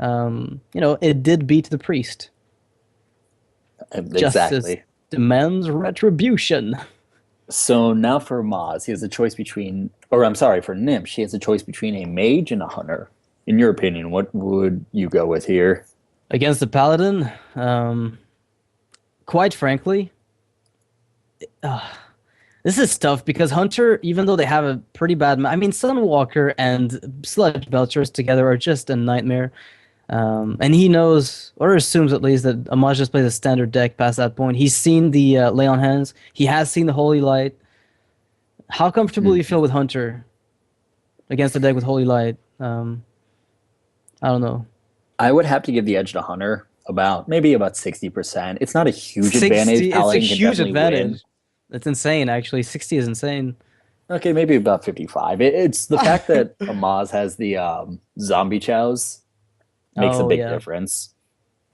It did beat the priest. Justice Exactly. demands retribution. So now for Maz, he has a choice between, or I'm sorry, for Gnimsh, he has a choice between a mage and a hunter. In your opinion, what would you go with here? Against the paladin, quite frankly, this is tough because Hunter, even though they have a pretty bad, I mean, Sunwalker and Sludge Belchers together are just a nightmare. And he knows, or assumes at least, that Amaz just plays a standard deck past that point. He's seen the Lay on Hands. He has seen the Holy Light. How comfortable do you Mhm. feel with Hunter against the deck with Holy Light? I don't know. I would have to give the edge to Hunter about maybe about 60%. It's not a huge advantage. 60, it's a Paladin can huge definitely win. advantage. That's insane, actually. 60 is insane. Okay, maybe about 55. It's the fact that Amaz has the zombie chows makes a Oh, big yeah. difference.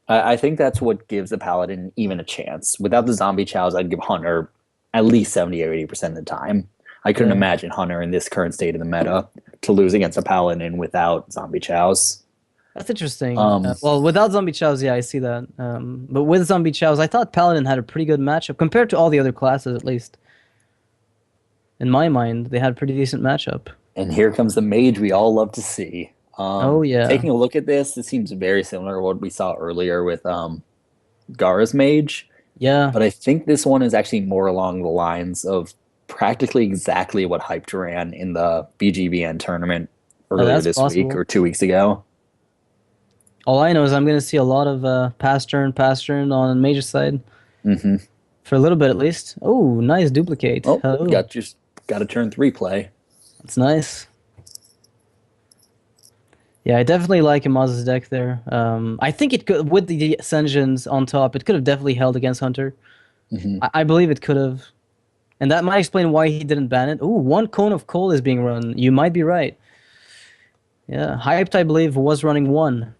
I think that's what gives the Paladin even a chance. Without the zombie chows, I'd give Hunter at least 70 or 80% of the time. I couldn't Yeah. imagine Hunter in this current state of the meta to lose against a Paladin without zombie chows. That's interesting. Um, Well, without Zombie Chows, yeah, I see that. But with Zombie Chows, I thought Paladin had a pretty good matchup compared to all the other classes, at least. In my mind, they had a pretty decent matchup. and here comes the mage we all love to see. Oh, yeah. Taking a look at this, it seems very similar to what we saw earlier with Gaara's mage, Yeah. but I think this one is actually more along the lines of practically exactly what Hyped ran in the BGBN tournament earlier That's this week possible. or 2 weeks ago. All I know is I'm going to see a lot of pass turn on Major side Hmm. for a little bit at least. Oh, nice duplicate. Oh, Hello. got a turn three play. That's nice. Yeah, I definitely like Amaz's deck there. I think it could, with the Ascensions on top, it could have definitely held against Hunter. Hmm. I believe it could have. And that might explain why he didn't ban it. Ooh, one cone of cold is being run. You might be right. Yeah, Hyped, I believe, was running one.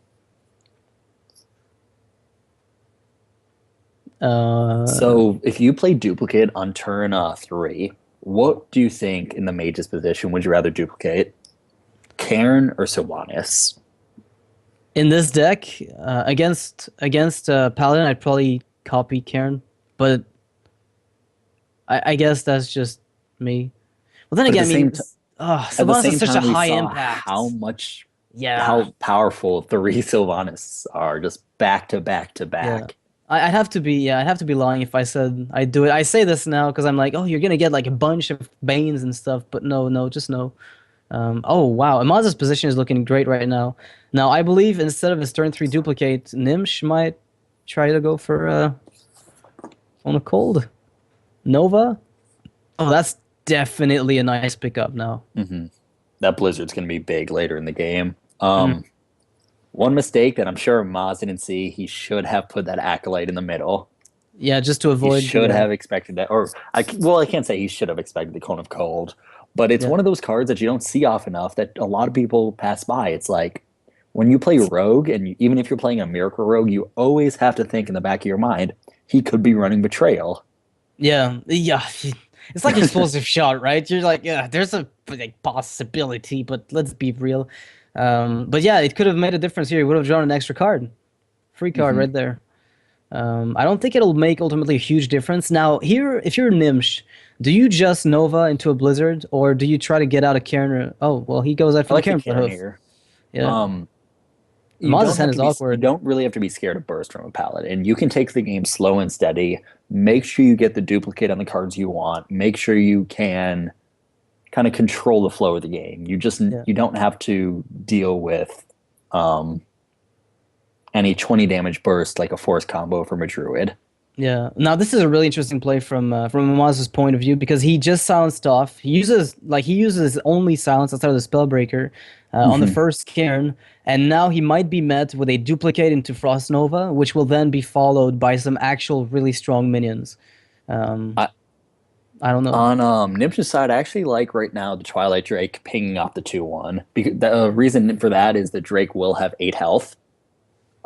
Uh, So if you play duplicate on turn three, what do you think in the mage's position would you rather duplicate? Cairn or Sylvanas? in this deck, against Paladin, I'd probably copy Cairn, but I guess that's just me. Well, then But again, I mean, at the Sylvanas has same such a time, we high saw impact. Yeah, how powerful three Sylvanas are, just back to back to yeah. back. I'd have to be lying if I said I do it. I say this now because I'm like, oh, you're gonna get like a bunch of Banes and stuff, but no, no, just no. Oh wow, Amaz's position is looking great right now. Now I believe instead of his turn three duplicate, Gnimsh might try to go for on a cold Nova. Oh, that's definitely a nice pickup now. Hmm. That Blizzard's going to be big later in the game. Mm. One mistake that I'm sure Maz didn't see, he should have put that Acolyte in the middle. Yeah, just to He avoid should the have expected that, I can't say he should have expected the Cone of Cold, but it's yeah one of those cards that you don't see off enough that a lot of people pass by. It's like when you play Rogue, and even if you're playing a Miracle Rogue, you always have to think in the back of your mind, he could be running Betrayal. yeah. It's like explosive shot, right? You're like, yeah, there's a like, possibility, but let's be real. But yeah, it could have made a difference here. He would have drawn an extra card, free card Hmm. right there. I don't think it'll make ultimately a huge difference. Now, here, if you're Nimsh, do you just Nova into a Blizzard, or do you try to get out of Cairn? Oh, well, he goes out I for the like the Cairn for Cairn Hoof. here. Yeah. Um, Maz's hand is you awkward. don't really have to be scared of burst from a paladin. You can take the game slow and steady. Make sure you get the duplicate on the cards you want. Make sure you can kind of control the flow of the game. Yeah. You don't have to deal with um, any 20 damage burst like a force combo from a druid. Yeah. Now this is a really interesting play from Amaz's point of view because he just silenced off. He uses only silence outside of the Spellbreaker on the Hmm. first Cairn, and now he might be met with a duplicate into Frost Nova, which will then be followed by some actual really strong minions. Um, I, I don't know. on Nimsh's side, I actually like right now the Twilight Drake pinging off the 2/1. Because the reason for that is that Drake will have 8 health.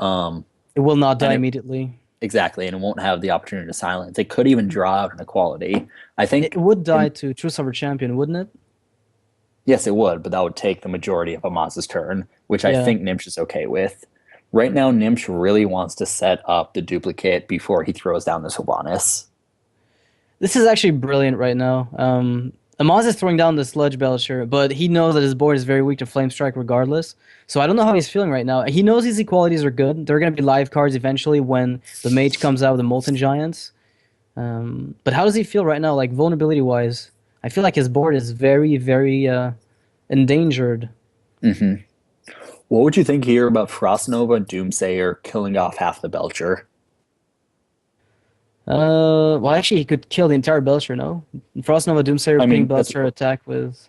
Um, It will not die and it immediately. exactly, and it won't have the opportunity to silence. It could even draw out an equality. I It think would die in to True Summer Champion, wouldn't it? Yes, it would, but that would take the majority of Amaz's turn, which I Yeah. think Gnimsh is okay with. Right now, Gnimsh really wants to set up the duplicate before he throws down the Sylvanas. This is actually brilliant right now. Amaz is throwing down the Sludge Belcher, but he knows that his board is very weak to Flame Strike regardless. So I don't know how he's feeling right now. He knows his equalities are good. They're going to be live cards eventually when the Mage comes out with the Molten Giants. But how does he feel right now, like vulnerability-wise? I feel like his board is very, very endangered. Hmm. What would you think here about Frost Nova Doomsayer killing off half the Belcher? Well, actually, he could kill the entire Belcher, no? Frost Nova Doomsayer I repeating mean, Belcher attack with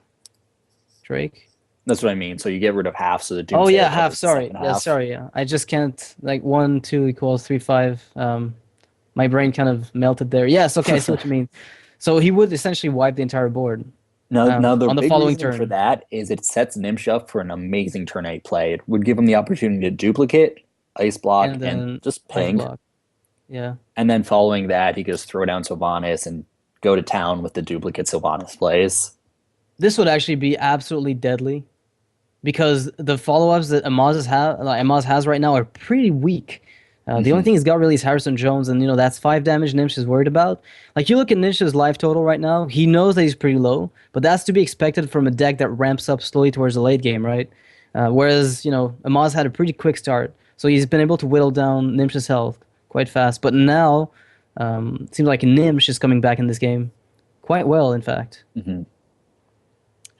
Drake. that's what I mean. So you get rid of half, so the Oh yeah, Doomsayer half. covers the Sorry. second Yeah, half. sorry. Yeah, I just can't like 1, 2 equals 3, 5. My brain kind of melted there. Yes. Okay, I see what you mean. So he would essentially wipe the entire board Now the on the big following reasoning for turn, that is it sets Gnimsh up for an amazing turn 8 play. It would give him the opportunity to duplicate, ice block, and and then just ice ping. block. Yeah. And then following that, he could just throw down Sylvanas and go to town with the duplicate Sylvanas plays. This would actually be absolutely deadly because the follow-ups that Amaz has right now are pretty weak. The only Hmm. thing he's got really is Harrison Jones, and that's 5 damage Gnimsh is worried about. Like you look at Gnimsh's life total right now, he knows that he's pretty low, but that's to be expected from a deck that ramps up slowly towards the late game, right? Whereas Amaz had a pretty quick start, so he's been able to whittle down Gnimsh's health quite fast. But now, it seems like Gnimsh is coming back in this game quite well, in fact, Hmm.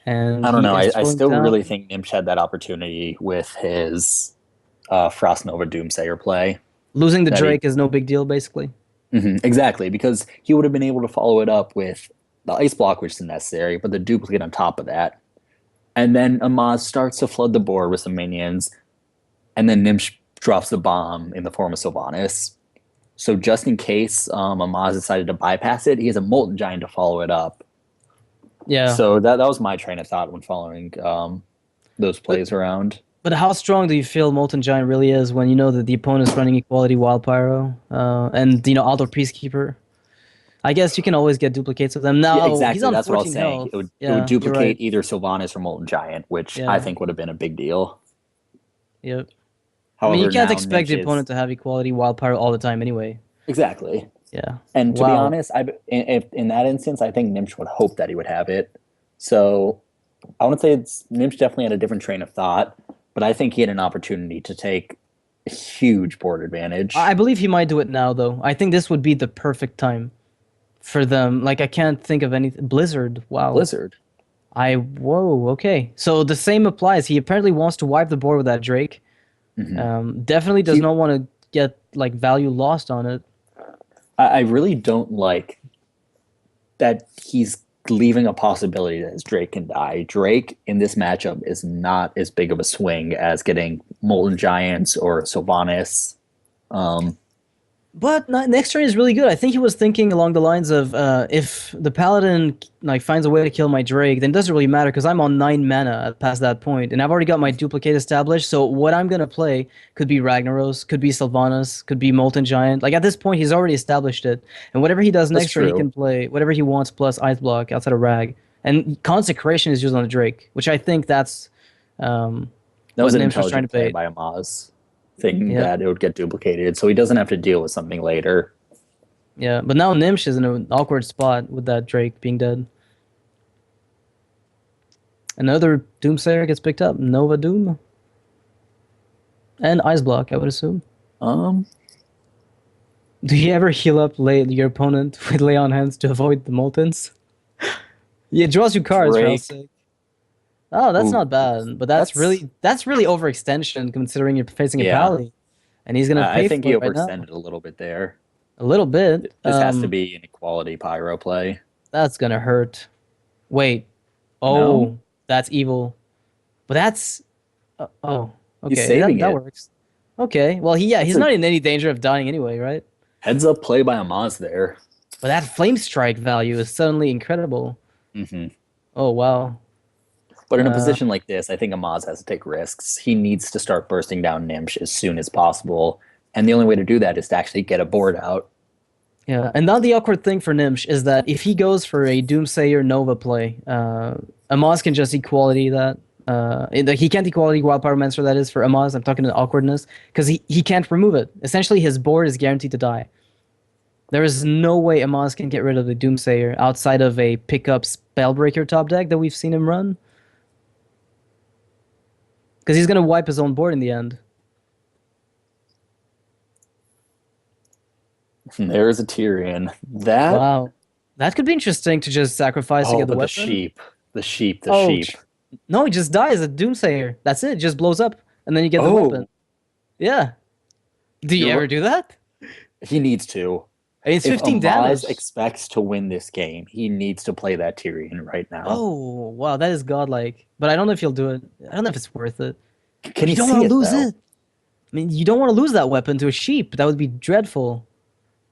and I don't he know. is I throwing still really down. think Gnimsh had that opportunity with his Frost Nova Doomsayer play. Losing the That he Drake is no big deal, basically. exactly, because he would have been able to follow it up with the ice block, which is necessary, but the duplicate on top of that. And then Amaz starts to flood the board with some minions, and then Gnimsh drops the bomb in the form of Sylvanas. So just in case Amaz decided to bypass it, he has a Molten Giant to follow it up. Yeah, So that was my train of thought when following those but plays around. but how strong do you feel Molten Giant really is when you know that the opponent's running Equality Wild Pyro and Outdoor Peacekeeper? I guess you can always get duplicates of them. Yeah, Now he's exactly. on That's what I was 14 saying. health. It would Yeah, you're right. duplicate either Sylvanas or Molten Giant, which I Yeah, think would have been a big deal. yep. I mean, you However, can't now expect Gnimsh the is opponent to have Equality Wild Pyro all the time anyway. exactly. Yeah. And to be Wow. honest, in that instance, I think Gnimsh would hope that he would have it. So I want to say Gnimsh definitely had a different train of thought, but I think he had an opportunity to take a huge board I advantage. believe he might do it now, though. I think this would be the perfect time for them. Like, I can't think of anything. Blizzard. Wow. Blizzard. Whoa, okay. So the same applies. He apparently wants to wipe the board with that Drake. Hmm. Definitely does He, not want to get like value lost on it. I really don't like that he's leaving a possibility that his Drake can die. Drake in this matchup is not as big of a swing as getting Molten Giants or Sylvanas. Um, But next turn is really good. I think he was thinking along the lines of if the paladin like finds a way to kill my Drake, then it doesn't really matter because I'm on 9 mana past that point, and I've already got my duplicate established. So what I'm gonna play could be Ragnaros, could be Sylvanas, could be Molten Giant. Like at this point, he's already established it, and whatever he does that's next turn, he true. can play whatever he wants plus Ice Block outside of Rag. And Consecration is used on the Drake, which I think that's That what was an Gnimsh was trying to intelligent play bait. by Amaz, thinking Yeah. that it would get duplicated, so he doesn't have to deal with something later. Yeah, but now Gnimsh is in an awkward spot with that Drake being dead. Another Doomsayer gets picked up. Nova Doom. And Ice Block, I would assume. Um, Do you ever heal up your opponent with Lay on Hands to avoid the Moltens? Yeah, it draws you cards for hell's Drake. sake. Oh, that's Ooh, not bad, but that's that's really overextension considering you're facing a yeah. Pally, and he's gonna I pay think he for it right now. overextended a little bit there. A little bit. This has to be an equality pyro play. That's gonna hurt. Wait. No, Oh, that's evil. But that's oh, he's okay. That saving that it. works. Okay. Well, That's he's a not in any danger of dying anyway, right? heads up play by Amaz there. But that flame strike value is suddenly incredible. Hmm. Oh wow. But in a Uh, position like this, I think Amaz has to take risks. He needs to start bursting down Gnimsh as soon as possible. And the only way to do that is to actually get a board out. yeah. And now the awkward thing for Gnimsh is that if he goes for a Doomsayer Nova play, Amaz can just equality that He can't equality wild pyromancer, that is for Amaz. I'm talking to awkwardness because he can't remove it. Essentially, his board is guaranteed to die. There is no way Amaz can get rid of the Doomsayer outside of a pickup Spellbreaker top deck that we've seen him run. Because he's gonna wipe his own board in the end. There's a Tyrion. That Wow, that could be interesting to just sacrifice to oh, get the but the weapon. sheep, the Oh, sheep. no, he just dies a Doomsayer. That's it. It just blows up, and then you get the weapon. Oh, Yeah. Do you ever you're do that? he needs to. It's If 15 Amaz damage. expects to win this game, he needs to play that Tyrion right now. Oh, wow, that is godlike. But I don't know if he'll do it. I don't know if it's worth it. Can You he don't want see to it lose though? it. I mean, you don't want to lose that weapon to a sheep. That would be dreadful.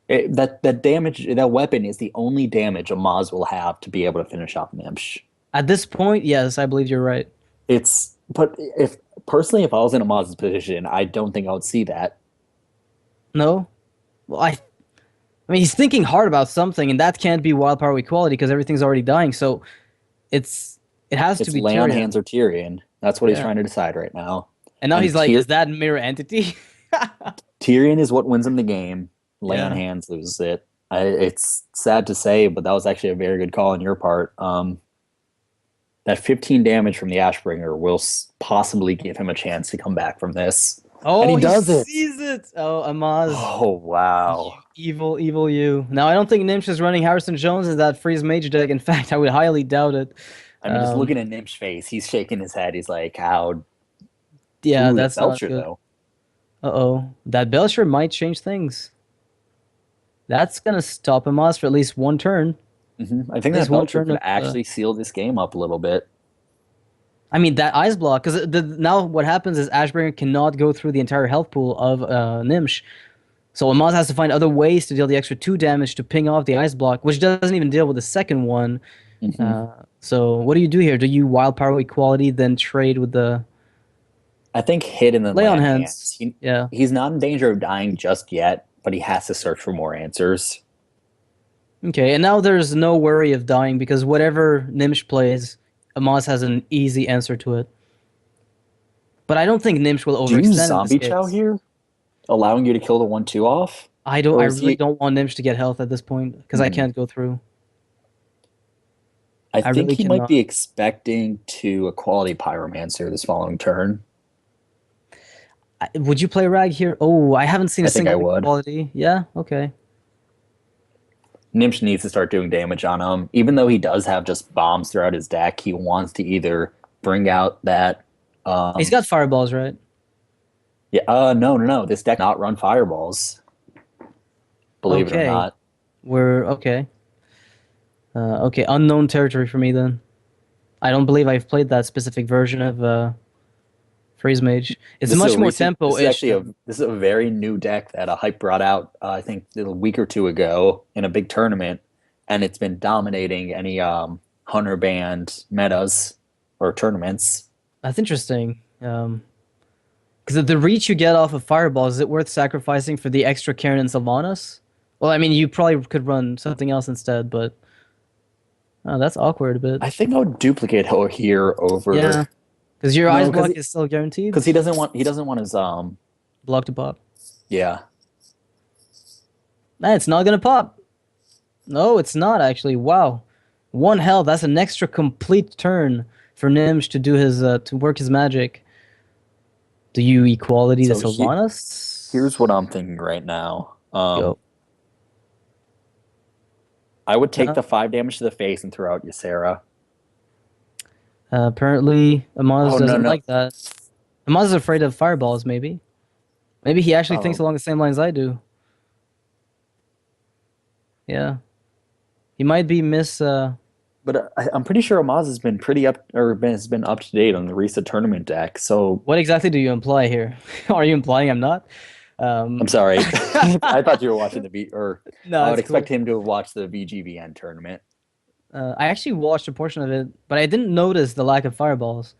That damage, that weapon is the only damage Amaz will have to be able to finish off Gnimsh. At this point, yes, I believe you're right. But if personally, if I was in Amaz's position, I don't think I would see that. No? Well, I mean, he's thinking hard about something, and that can't be wild power equality because everything's already dying. So it has to It's be lay on Tyrion. hands or Tyrion. That's what he's Yeah. trying to decide right now. And now And he's like, is that mirror entity? Tyrion is what wins him the game. Lay on Yeah. hands loses it. It's sad to say, but that was actually a very good call on your part. That 15 damage from the Ashbringer will possibly give him a chance to come back from this. And Oh, he he does it. sees it. Oh, Amaz. Oh, You wow. evil, evil you. Now, I don't think Gnimsh is running Harrison Jones in that freeze mage deck. In fact, I would highly doubt it. I mean, just Um, looking at Nim's face, he's shaking his head. He's like, how? yeah, Ooh, that that's not Belcher, good. though. Uh-oh. That Belcher might change things. That's gonna stop Amaz for at least one turn. I think At least that one Belcher turn could of actually seal this game up a little bit. I mean, that ice block, because now what happens is Ashbringer cannot go through the entire health pool of Gnimsh. So Amaz has to find other ways to deal the extra 2 damage to ping off the ice block, which doesn't even deal with the second one. hmm Uh, so what do you do here? Do you wild power equality, then trade with the I think hit and then lay lay on on hands. hands? Yeah. He's not in danger of dying just yet, but he has to search for more answers. Okay, and now there's no worry of dying because whatever Gnimsh plays, Amaz has an easy answer to it. But I don't think Gnimsh will Do you overextend in this zombie chow case. here, allowing you to kill the 1/2 off? I don't. I Or is really he? don't want Gnimsh to get health at this point because I Hmm. can't go through. I I think really he might be cannot. expecting to equality pyromancer this following turn. Would you play Rag here? Oh, I haven't seen a I think I single would. equality. Yeah, okay. Gnimsh needs to start doing damage on him. Even though he does have just bombs throughout his deck, he wants to either bring out that. He's Um, got fireballs, right? yeah, no. This deck not run fireballs. Believe it or Okay, not. we're okay. Okay, unknown territory for me then. I don't believe I've played that specific version of Freeze Mage. It's This is much a more recent. This is tempo-ish actually a. than. This is a very new deck that Hype brought out. I think a week or two ago in a big tournament, and it's been dominating any hunter band metas or tournaments. That's interesting. Because the reach you get off of fireballs, is it worth sacrificing for the extra Karen and Sylvanas? Well, I mean, you probably could run something else instead, but that's awkward a bit. I think I would duplicate here over. Yeah, because your No, eyes block is still guaranteed. because he doesn't want his Block to pop. yeah. Man, it's not gonna pop. No, it's not actually. Wow, one health. That's an extra complete turn for Gnimsh to do his to work his magic. Do you equality the So Sylvanas? here's what I'm thinking right now. Go. I would take Uh, the 5 damage to the face and throw out Ysera. apparently, Amaz Oh no doesn't no. like that. Amaz is afraid of fireballs. Maybe he actually thinks Oh, along the same lines I do. Yeah, he might be miss. but I'm pretty sure Amaz has been pretty up has been up to date on the recent tournament deck. So What exactly do you imply here? Are you implying I'm not? I'm sorry. I thought you were watching the V or I No, would it's expect cool. him to watch the VGBN tournament. I actually watched a portion of it, but I didn't notice the lack of fireballs.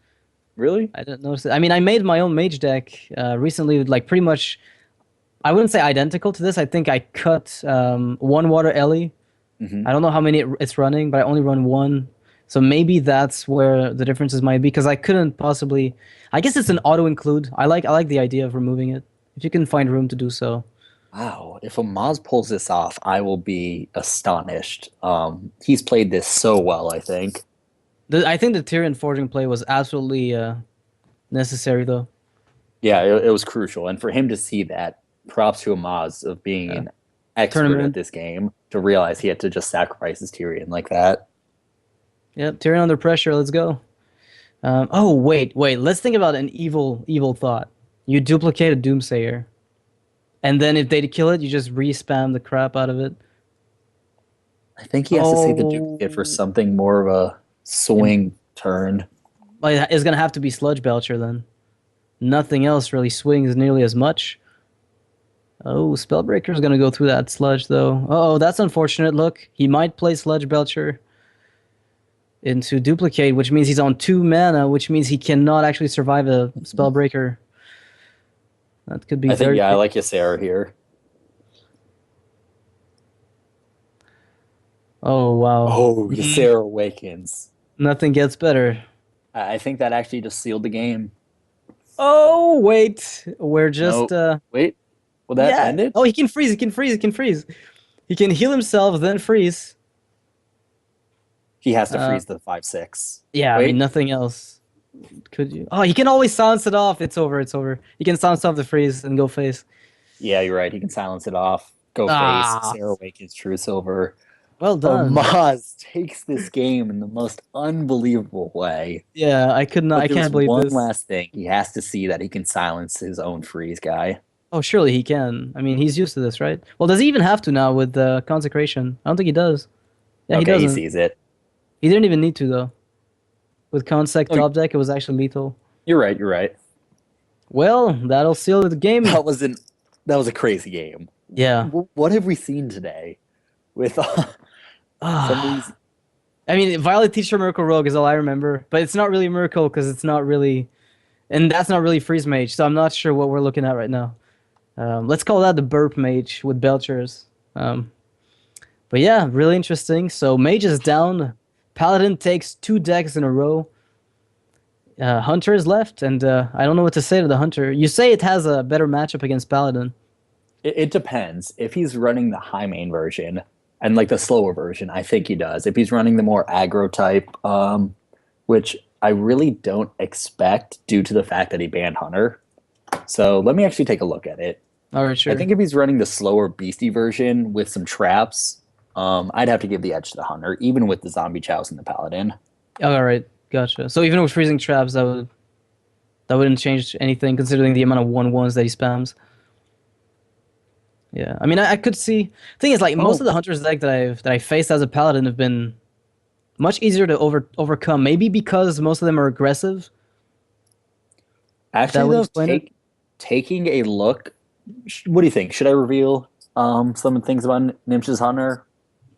Really? I didn't notice it. I mean, I made my own mage deck recently, with like pretty much. I wouldn't say identical to this. I think I cut one water Ellie. hmm I don't know how many it's running, but I only run one. So maybe that's where the differences might be because I couldn't possibly. I guess it's an auto include. I like the idea of removing it if you can find room to do so. Wow, if Amaz pulls this off, I will be astonished. He's played this so well, I think. I think the Tyrion forging play was absolutely necessary though. Yeah, it was crucial. And for him to see that, props to Amaz of being Yeah. an expert at Tournament. this game to realize he had to just sacrifice his Tyrion like that. Yep, Tyrion under pressure. Let's go. Oh wait. Let's think about an evil thought. You duplicate a Doomsayer, and then if they kill it, you just re-spam the crap out of it. I think he has to save the duplicate for Oh, something more of a it, swing turn. like, it's gonna have to be Sludge Belcher then. Nothing else really swings nearly as much. Oh, Spellbreaker's gonna go through that sludge though. Oh, that's unfortunate. Look, he might play Sludge Belcher into duplicate, which means he's on 2 mana, which means he cannot actually survive a Spellbreaker. That could be I think, very yeah, I big. like Ysera here. Oh wow. Oh, Mhm. Ysera awakens. Nothing gets better. I think that actually just sealed the game. Oh wait, we're just No, wait, will that yeah. end it? Oh, he can freeze. He can freeze. He can freeze. He can heal himself, then freeze. He has to Uh, freeze the 5/6. yeah. I mean, Wait, nothing else. Could you? Oh, he can always silence it off. It's over. It's over. He can silence off the freeze and go face. yeah, you're right. He can silence it off. Go face. Ah, Ysera awakens True Silver. well done. Amaz takes this game in the most unbelievable way. Yeah, I could not. But I there's can't believe one this. last thing. He has to see that he can silence his own freeze guy. Oh, surely he can. I mean, he's used to this, right? Well, does he even have to now with the consecration? I don't think he does. Yeah, he Okay, he doesn't. sees it. He didn't even need to though. With consec Oh, top deck, it was actually lethal. you're right. You're right. Well, that'll seal the game. That was an that was a crazy game. Yeah. What have we seen today with some of these? Ah. I mean, Violet Teacher Miracle Rogue is all I remember, but it's not really Miracle because it's not really, and that's not really Freeze Mage, so I'm not sure what we're looking at right now. Let's call that the Burp Mage with Belchers. Um, but yeah, really interesting. So Mage is down. Paladin takes 2 decks in a row. Hunter is left, and I don't know what to say to the Hunter. You say it has a better matchup against Paladin. It depends. If he's running the high main version and like the slower version, I think he does. If he's running the more aggro type, which I really don't expect due to the fact that he banned Hunter. So let me actually take a look at it. All right, I sure. think if he's running the slower beastie version with some traps, I'd have to give the edge to the Hunter, even with the zombie chows and the paladin. All right, gotcha. So even with freezing traps, that wouldn't change anything considering the amount of 1/1s that he spams. Yeah, I mean, I could see. Thing is, like most Oh, of the hunters deck that I faced as a paladin have been much easier to overcome. Maybe because most of them are aggressive. That actually, would though, explain it. taking a look. What do you think? Should I reveal some things about Gnimsh's Hunter,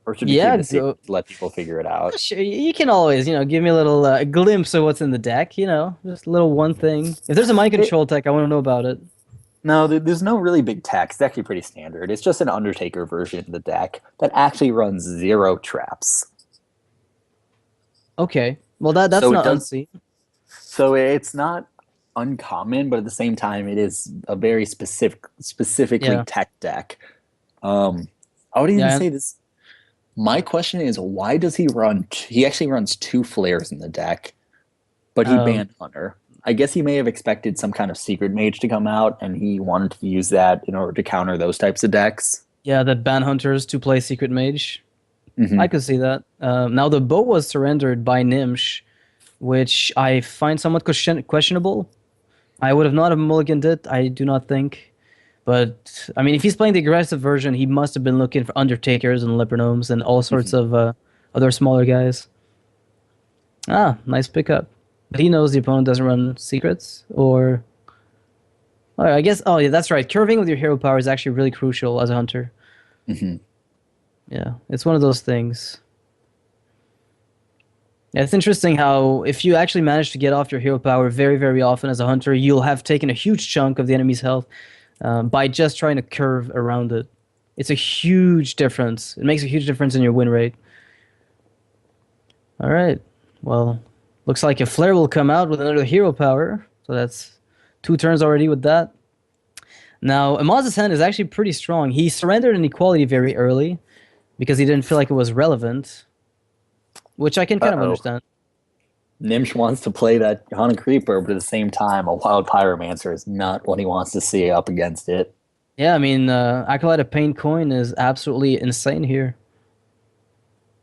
or should we keep Yeah, it a secret to let people figure it out? sure. You can always, give me a little glimpse of what's in the deck. Just a little one thing. If there's a mind It control deck, I want to know about it. no, there's no really big text. It's actually pretty standard. It's just an Undertaker version of the deck that actually runs 0 traps. Okay, well that's So it not does. unseen. So it's not uncommon, but at the same time, it is a very specifically Yeah, tech deck. Um, I would even yeah. say this. My question is, why does he run? He actually runs 2 flares in the deck, but he Um, banned Hunter. I guess he may have expected some kind of secret mage to come out, and he wanted to use that in order to counter those types of decks. yeah, that ban hunters to play secret mage. I Hmm. could see that. Now the bow was surrendered by Gnimsh, which I find somewhat questionable. I would have not have mulliganed it. I do not think. But I mean, if he's playing the aggressive version, he must have been looking for Undertakers and Leopardomes and all sorts Hmm. of other smaller guys. Ah, nice pickup. But he knows the opponent doesn't run secrets, or I guess. Oh yeah, that's right. Curving with your hero power is actually really crucial as a hunter. Hmm. Yeah, it's one of those things. Yeah, it's interesting how if you actually manage to get off your hero power very, very often as a hunter, you'll have taken a huge chunk of the enemy's health by just trying to curve around it. It's a huge difference. It makes a huge difference in your win rate. All right. Well, looks like a flare will come out with another hero power. So that's 2 turns already with that. Now, Amaz's hand is actually pretty strong. He surrendered an equality very early because he didn't feel like it was relevant, which I can kind of Uh-oh. understand. Gnimsh wants to play that Hunter Creeper, but at the same time, a Wild Pyromancer is not what he wants to see up against it. Yeah, I mean, Acolyte of Pain coin is absolutely insane here.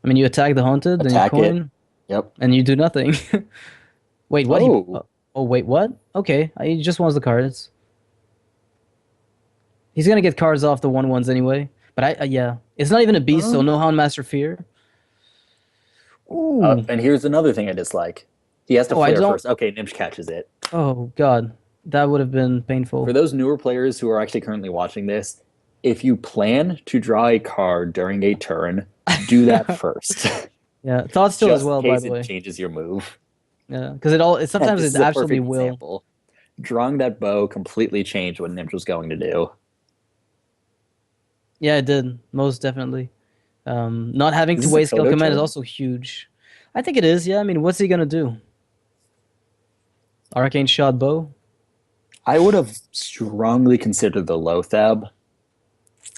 I mean, you attack the Haunted, then you Attack it. coin, Yep. and you do nothing. Wait, what? Oh. Oh, wait, what? Okay, he just wants the cards. He's gonna get cards off the 1/1s anyway. But yeah, it's not even a beast, so Um, no Houndmaster Fear. Ooh. and here's another thing I dislike. He has to Oh, I flare don't. first. Okay, Gnimsh catches it. Oh God, that would have been For painful. those newer players who are actually currently watching this, if you plan to draw a card during a turn, do that first, Yeah, thought still as just in well, by case the it way. changes your move. Yeah, because it And sometimes this it is a absolutely perfect will. example. Drawing that bow completely changed what Gnimsh was going to do. Yeah, it did most definitely. Not having Is to this a waste skill Kodo command is turn? also huge. I think it is. Yeah, I mean, what's he gonna do? Arcane Shot Bow. I would have strongly considered the Lothab,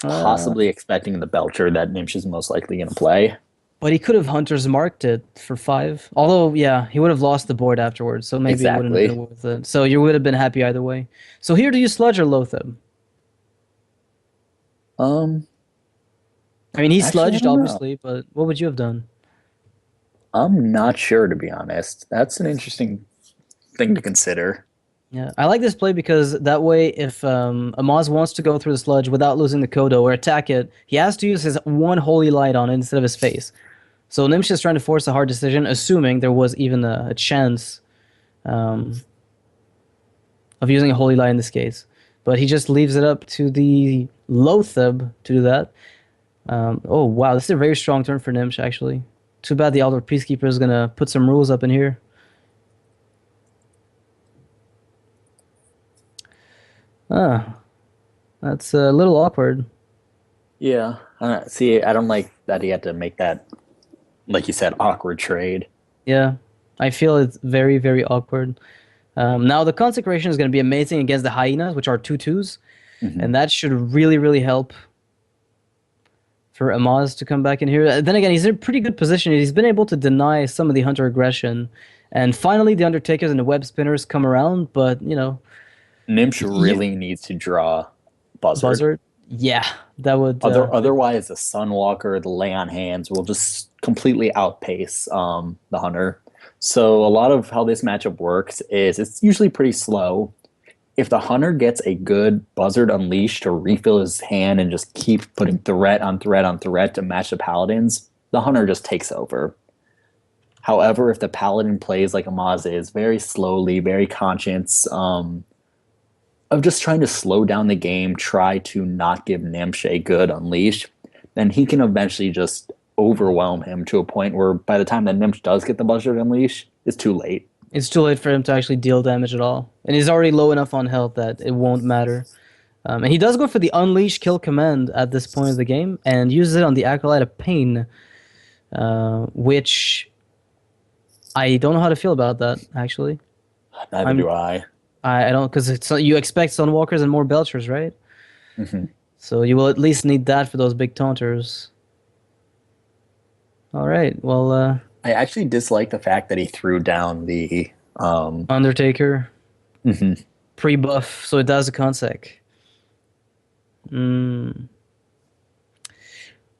Uh, possibly expecting the Belcher that Gnimsh is most likely going to play. but he could have Hunter's marked it for 5. Although, yeah, he would have lost the board afterwards, so maybe it wouldn't have Exactly. been worth it. So you would have been happy either way. So here, do you sludge or Loatheb? Um, I mean, he Actually, I sludged, don't know. obviously, but what would you have done? I'm not sure, to be honest. That's an interesting thing to consider. Yeah, I like this play because that way, if Amaz wants to go through the sludge without losing the Kodo or attack it, he has to use his one holy light on it instead of his face. So Gnimsh is trying to force a hard decision, assuming there was even a chance um, of using a holy light in this case. But he just leaves it up to the Lotheb to do that. Oh wow, this is a very strong turn for Gnimsh actually. Too bad the Elder Peacekeeper is gonna put some rules up in here. Ah, that's a little awkward. Yeah. See, I don't like that he had to make that, like you said, awkward trade. Yeah, I feel it's very, very awkward. Now the consecration is going to be amazing against the hyenas, which are 2/2s, Hmm. and that should really, really help for Amaz to come back in here. Then again, he's in a pretty good position. He's been able to deny some of the hunter aggression, and finally the Undertakers and the web spinners come around. But Gnimsh you, really needs to draw Buzzard. Buzzard, yeah, that would Otherwise, the Sunwalker, the Lay on Hands will just completely outpace the Hunter. So a lot of how this matchup works is it's usually pretty slow. If the Hunter gets a good Buzzard Unleashed to refill his hand and just keep putting threat on threat on threat to match the Paladins, the Hunter just takes over. However, if the Paladin plays like Amaz is, very slowly, very conscious, of just trying to slow down the game, try to not give Gnimsh a good unleash, then he can eventually just overwhelm him to a point where by the time that Gnimsh does get the Buzzard Unleash, it's too late. it's too late for him to actually deal damage at all, and he's already low enough on health that it won't matter. And he does go for the Unleash Kill command at this point of the game and uses it on the Acolyte of Pain, which I don't know how to feel about that, actually. Neither I'm, do I. I don't, because you expect Sunwalkers and more Belchers, right? Mhm. So you will at least need that for those big taunters. All right, well, I actually dislike the fact that he threw down the. Undertaker, Mhm. pre-buff, so it does a consec. Mm.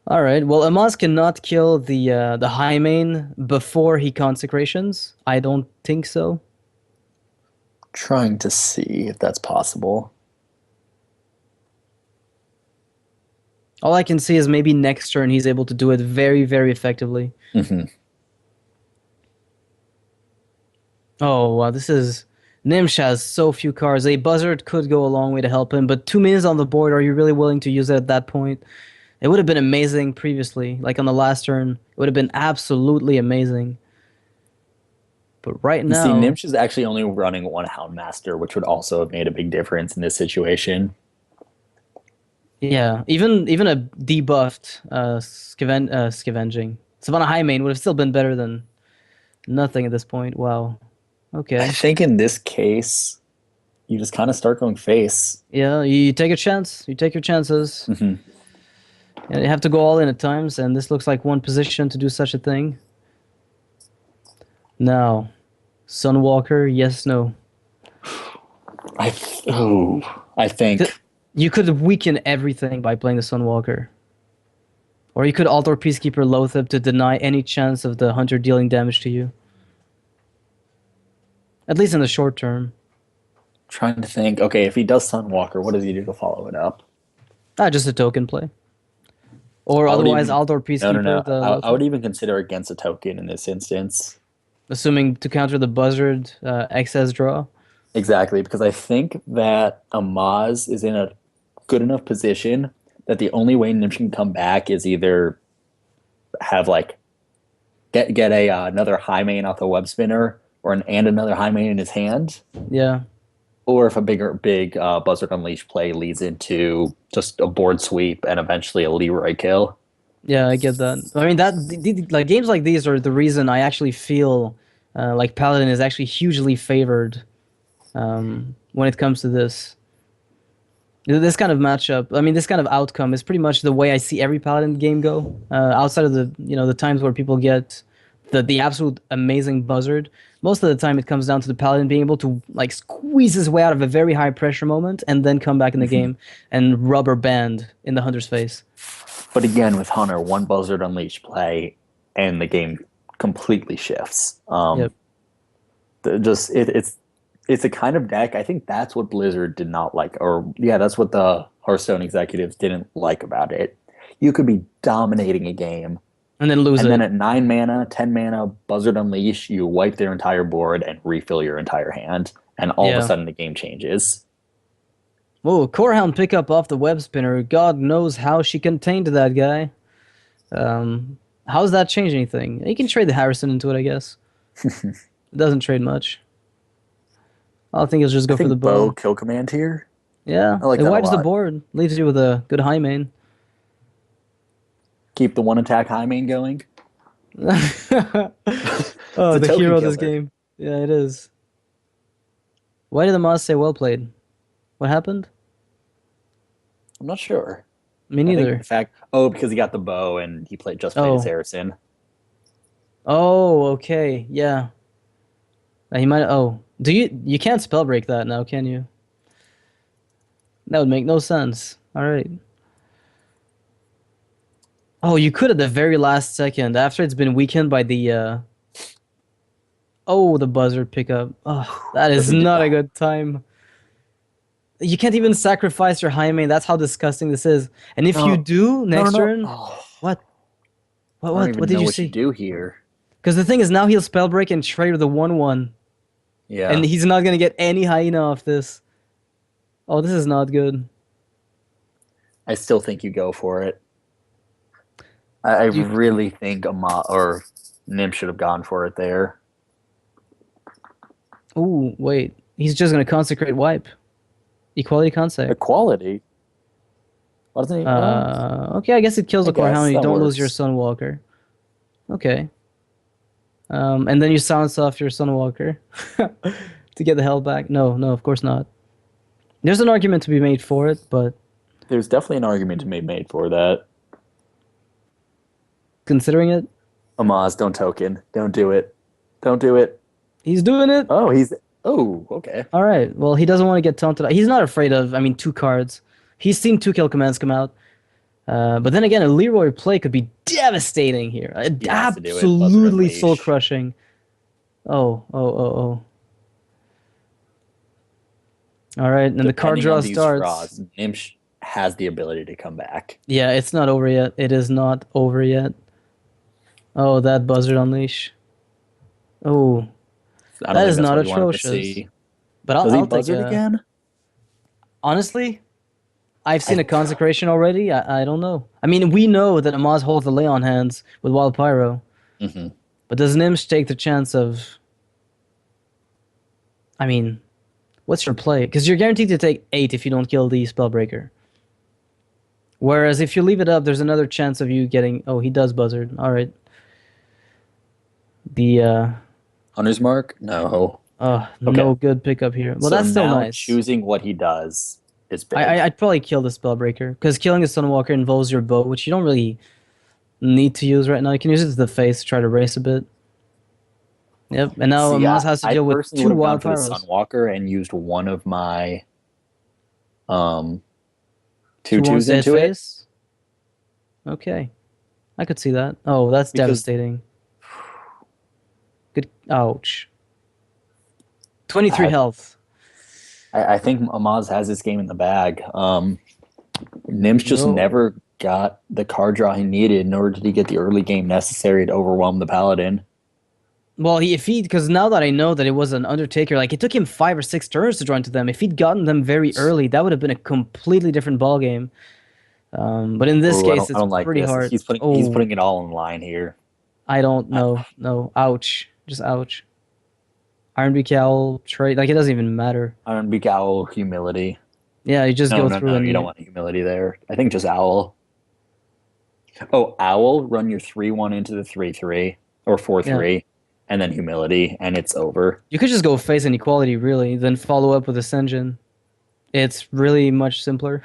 All right. Well, Amaz cannot kill the high main before he consecrations. I don't think so. Trying to see if that's possible. All I can see is maybe next turn he's able to do it very, very effectively. Mhm. Oh wow, this is Gnimsh has so few cards. A buzzard could go a long way to help him, but 2 minutes on the board. Are you really willing to use it at that point? It would have been amazing previously, like on the last turn. It would have been absolutely amazing. But right You see, now, Gnimsh is actually only running one Houndmaster, which would also have made a big difference in this situation. yeah, even a debuffed Scavenging Savannah High Main would have still been better than Nothing at this point. Wow. I Okay. think in this case, you just kind of start going face. Yeah, you take a chance. You take your chances. Hmm. And you have to go all in at times, and this looks like one position to do such a thing. Now, Sunwalker, yes, no. I Th- think You could weaken everything by playing the Sunwalker. Or you could alter Peacekeeper Loatheb to deny any chance of the Hunter dealing damage to you. At least in the short term. trying to think. Okay, if he does Sunwalker, what does he do to follow it up? Ah, just a token play. Or I would otherwise, even Aldor no no Peacekeeper, no. the I Loatheb. would even consider against a token in this instance. Assuming to counter the Buzzard excess draw. Exactly, because I think that Amaz is in a good enough position that the only way Gnimsh can come back is either have like get a another high main off the web spinner or and another high main in his hand, Yeah. or if a big Buzzard Unleash play leads into just a board sweep and eventually a Leroy kill. Yeah, I get that. I mean, like games like these are the reason I actually feel like Paladin is actually hugely favored when it comes to this. This kind of matchup, I mean, this kind of outcome is pretty much the way I see every Paladin game go. Outside of the times where people get the absolute amazing buzzard, most of the time it comes down to the Paladin being able to like squeeze his way out of a very high pressure moment and then come back in the game and rubber band in the hunter's face. But again, with Hunter, one Buzzard Unleash play and the game completely shifts. Yep. Just it's a kind of deck. I think that's what Blizzard did not like, or yeah, that's what the Hearthstone executives didn't like about it. You could be dominating a game, And then lose and then it. at 9 mana, 10 mana, Buzzard Unleash, you wipe their entire board and refill your entire hand, and all of a Yeah. sudden the game changes. Whoa, Corehound pickup off the web spinner. God knows how she contained that guy. How's that change anything? You can trade the Harrison into it, I guess. It doesn't trade much. I think he'll just I go for the think Bow bow. kill command here. Yeah, I like it that a wipes the lot. board, leaves you with a good high main. Keep the one attack high main going. It's Oh, a the token hero of this killer. game. Yeah, it is. Why did the Moz say well played? What happened? I'm not sure. Me I think the neither. fact because he got the bow and he played his Oh. Harrison. Oh, okay. Yeah. He might. Oh. You can't spell break that now, can you? That would make no sense. All right. Oh, you could at the very last second after it's been weakened by the oh, the buzzard pickup. Oh, that Does is he do? not a good time. You can't even sacrifice your high main. That's how disgusting this is. And if you No, do no, no, next no. turn, Oh, what? What I don't what even did know you what you see? do here. Because the thing is now he'll spell break and trade the 1/1. And Yeah, he's not gonna get any hyena off this. Oh, this is not good. I still think you go for it. I Do you, really think or Nim should have gone for it there. ooh, wait. He's just gonna consecrate wipe. Equality consec. Equality. Why doesn't he? Okay, I guess it kills I the core hound guess and you that don't lose your works. Sunwalker. Okay. And then you silence off your Sunwalker to get the hell back. No, no, of course not. There's an argument to be made for it, but There's definitely an argument to be made for that. considering it, Amaz, don't token. Don't do it. Don't do it. he's doing it. Oh, he's. Oh, okay. All right. Well, he doesn't want to get taunted. He's not afraid of, I mean, two cards. He's seen two kill commands come out. But then again, a Leroy play could be devastating here. He has to do it. Buzzard Absolutely soul Unleash. crushing. Oh, oh, oh, oh. All right, and the card Depending draw on these starts. draws, Gnimsh has the ability to come back. Yeah, it's not over yet. It is not over yet. Oh, that Buzzard Unleash. Oh, I don't that think is that's not what you wanted to atrocious. see. But Does he I'll take buzzard a. again? Honestly, I've seen I a consecration already. I don't know. I mean, we know that Amaz holds the lay on hands with Wild Pyro, Mhm. but does Gnimsh take the chance of? I mean, what's your play? Because you're guaranteed to take 8 if you don't kill the Spellbreaker. Whereas if you leave it up, there's another chance of you getting. Oh, he does buzzard. All right. The Hunter's Mark? No. Okay. No good pickup here. Well, So that's still now nice. choosing what he does is big. I'd probably kill the Spellbreaker because killing a Sunwalker involves your bow, which you don't really need to use right now. You can use it to the face to try to race a bit. Yep, and now See, Amaz has to I deal with personally would two have gone wild for the pyros. Sunwalker and used one of my um Two two one twos dead into it face. Okay, I could see that. Oh, that's because devastating. Good. Ouch. 23 I, health. I think Amaz has this game in the bag. Gnimsh just No. never got the card draw he needed, nor did he get the early game necessary to overwhelm the Paladin. Well, if he, because now that I know that it was an Undertaker, like it took him 5 or 6 turns to draw into them. If he'd gotten them very early, that would have been a completely different ball game. But in this Oh, case, I it's don't like pretty this. hard. He's Oh, putting it all in line here. I don't I, know. No, ouch. Just ouch. Iron Beak Owl trade, like it doesn't even matter. I don't be Owl humility. Yeah, you just No, go no, through no. and You don't you. want humility there. I think just Owl. Oh, Owl, run your 3-1 into the 3-3 or four Yeah, three, and then humility, and it's over. you could just go face inequality really, then follow up with Ascension. It's really much simpler.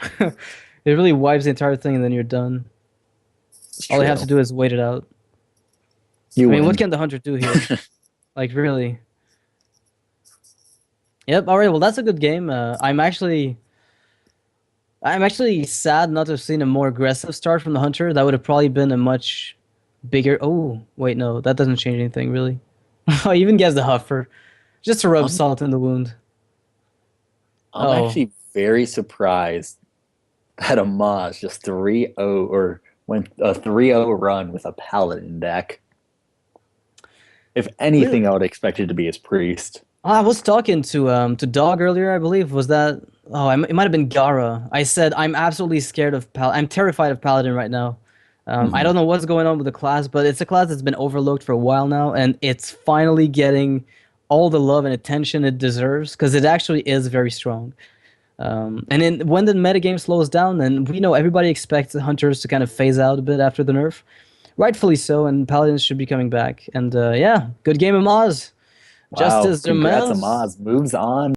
It really wipes the entire thing and then you're done. It's All you have to true. do is wait it out. You I mean, what win. can the hunter do here? Like really? Yep. All right. Well, that's a good game. I'm actually sad not to have seen a more aggressive start from the hunter. That would have probably been a much bigger. Oh, wait, no, that doesn't change anything really. I even gets the huffer just to rub I'm salt in the wound. I'm Oh, actually very surprised that Amaz just 3-0 or went a 3-0 run with a Paladin deck. If really? anything, I would expect it to be his priest. I was talking to Dog earlier, I believe. Was that? Oh, it might have been Gaara. I said I'm absolutely scared of I'm terrified of Paladin right now. I Hmm. don't know what's going on with the class, but it's a class that's been overlooked for a while now, and it's finally getting all the love and attention it deserves because it actually is very strong. When the metagame slows down, then we know everybody expects the hunters to kind of phase out a bit after the nerf, rightfully so, and paladins should be coming back. And yeah, good game of Maz. Wow, Justice congrats, demands. Amaz. Moves on.